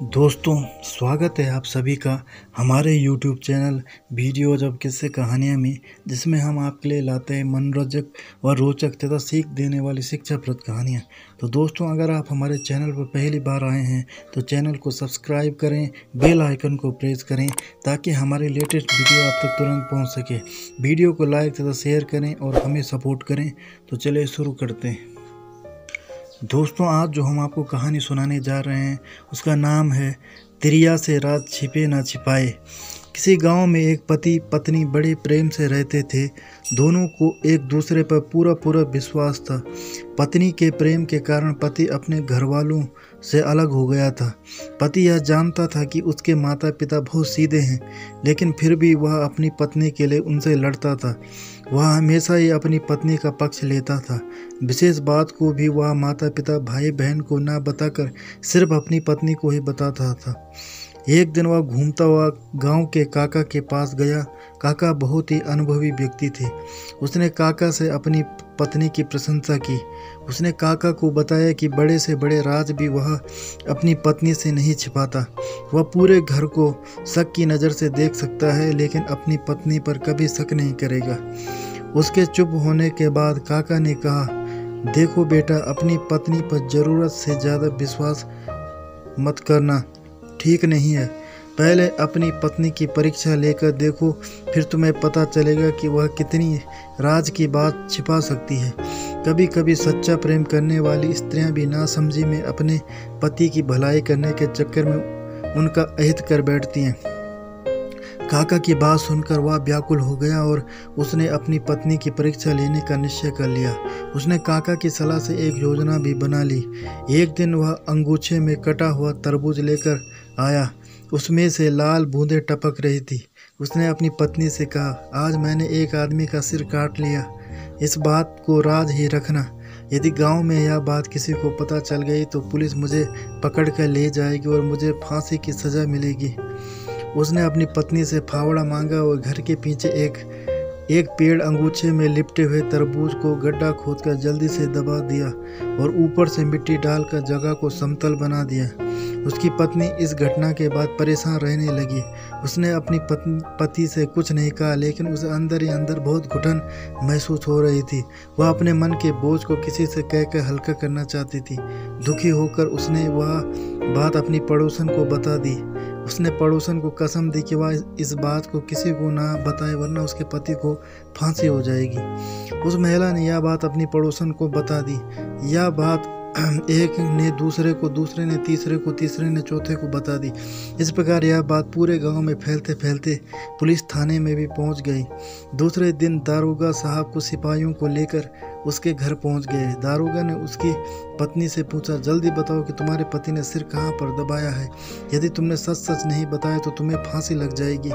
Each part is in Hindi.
दोस्तों, स्वागत है आप सभी का हमारे YouTube चैनल वीडियोज़ ऑफ किस्से कहानियाँ में, जिसमें हम आपके लिए लाते हैं मनोरंजक व रोचक तथा सीख देने वाली शिक्षाप्रद कहानियाँ। तो दोस्तों, अगर आप हमारे चैनल पर पहली बार आए हैं तो चैनल को सब्सक्राइब करें, बेल आइकन को प्रेस करें ताकि हमारे लेटेस्ट वीडियो आप तक तुरंत पहुँच सके। वीडियो को लाइक तथा शेयर करें और हमें सपोर्ट करें। तो चलिए शुरू करते हैं। दोस्तों, आज जो हम आपको कहानी सुनाने जा रहे हैं उसका नाम है तिरिया से राज छिपे ना छिपाए। किसी गांव में एक पति पत्नी बड़े प्रेम से रहते थे। दोनों को एक दूसरे पर पूरा विश्वास था। पत्नी के प्रेम के कारण पति अपने घर वालों से अलग हो गया था। पति यह जानता था कि उसके माता पिता बहुत सीधे हैं, लेकिन फिर भी वह अपनी पत्नी के लिए उनसे लड़ता था। वह हमेशा ही अपनी पत्नी का पक्ष लेता था। विशेष बात को भी वह माता पिता भाई बहन को ना बताकर सिर्फ अपनी पत्नी को ही बताता था। एक दिन वह घूमता हुआ गांव के काका के पास गया। काका बहुत ही अनुभवी व्यक्ति थे। उसने काका से अपनी पत्नी की प्रशंसा की। उसने काका को बताया कि बड़े से बड़े राज भी वह अपनी पत्नी से नहीं छिपाता। वह पूरे घर को शक की नज़र से देख सकता है, लेकिन अपनी पत्नी पर कभी शक नहीं करेगा। उसके चुप होने के बाद काका ने कहा, देखो बेटा, अपनी पत्नी पर ज़रूरत से ज़्यादा विश्वास मत करना, ठीक नहीं है। पहले अपनी पत्नी की परीक्षा लेकर देखो, फिर तुम्हें पता चलेगा कि वह कितनी राज की बात छिपा सकती है। कभी कभी सच्चा प्रेम करने वाली स्त्रियां भी नासमझी में अपने पति की भलाई करने के चक्कर में उनका अहित कर बैठती हैं। काका की बात सुनकर वह व्याकुल हो गया और उसने अपनी पत्नी की परीक्षा लेने का निश्चय कर लिया। उसने काका की सलाह से एक योजना भी बना ली। एक दिन वह अंगूछे में कटा हुआ तरबूज लेकर आया। उसमें से लाल बूंदें टपक रही थी। उसने अपनी पत्नी से कहा, आज मैंने एक आदमी का सिर काट लिया। इस बात को राज ही रखना। यदि गांव में यह बात किसी को पता चल गई तो पुलिस मुझे पकड़ कर ले जाएगी और मुझे फांसी की सज़ा मिलेगी। उसने अपनी पत्नी से फावड़ा मांगा और घर के पीछे एक पेड़ अंगूछे में लिपटे हुए तरबूज को गड्ढा खोदकर जल्दी से दबा दिया और ऊपर से मिट्टी डालकर जगह को समतल बना दिया। उसकी पत्नी इस घटना के बाद परेशान रहने लगी। उसने अपनी पति से कुछ नहीं कहा, लेकिन उसे अंदर ही अंदर बहुत घुटन महसूस हो रही थी। वह अपने मन के बोझ को किसी से कहकर हल्का करना चाहती थी। दुखी होकर उसने वह बात अपनी पड़ोसन को बता दी। उसने पड़ोसन को कसम दी कि वह इस बात को किसी को ना बताए, वरना उसके पति को फांसी हो जाएगी। उस महिला ने यह बात अपनी पड़ोसन को बता दी। यह बात एक ने दूसरे को, दूसरे ने तीसरे को, तीसरे ने चौथे को बता दी। इस प्रकार यह बात पूरे गांव में फैलते फैलते पुलिस थाने में भी पहुंच गई। दूसरे दिन दारोगा साहब को सिपाहियों को लेकर उसके घर पहुंच गए। दारोगा ने उसकी पत्नी से पूछा, जल्दी बताओ कि तुम्हारे पति ने सिर कहाँ पर दबाया है। यदि तुमने सच नहीं बताया तो तुम्हें फांसी लग जाएगी।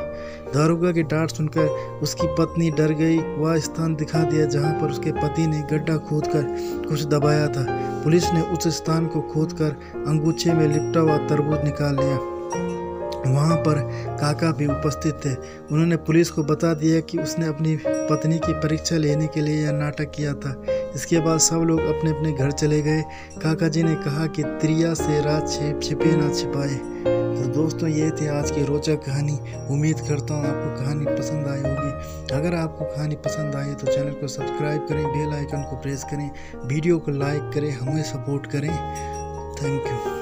दारोगा की डांट सुनकर उसकी पत्नी डर गई। वह स्थान दिखा दिया जहाँ पर उसके पति ने गड्ढा खोदकर कुछ दबाया था। पुलिस ने उस स्थान को खोदकर अंगूछे में लिपटा हुआ तरबूज निकाल लिया। वहाँ पर काका भी उपस्थित थे। उन्होंने पुलिस को बता दिया कि उसने अपनी पत्नी की परीक्षा लेने के लिए यह नाटक किया था। इसके बाद सब लोग अपने अपने घर चले गए। काका जी ने कहा कि तिरिया से राज छिपे ना छिपाए। तो दोस्तों, ये थी आज की रोचक कहानी। उम्मीद करता हूँ आपको कहानी पसंद आई होगी। अगर आपको कहानी पसंद आई तो चैनल को सब्सक्राइब करें, बेल आइकन को प्रेस करें, वीडियो को लाइक करें, हमें सपोर्ट करें। Thank you.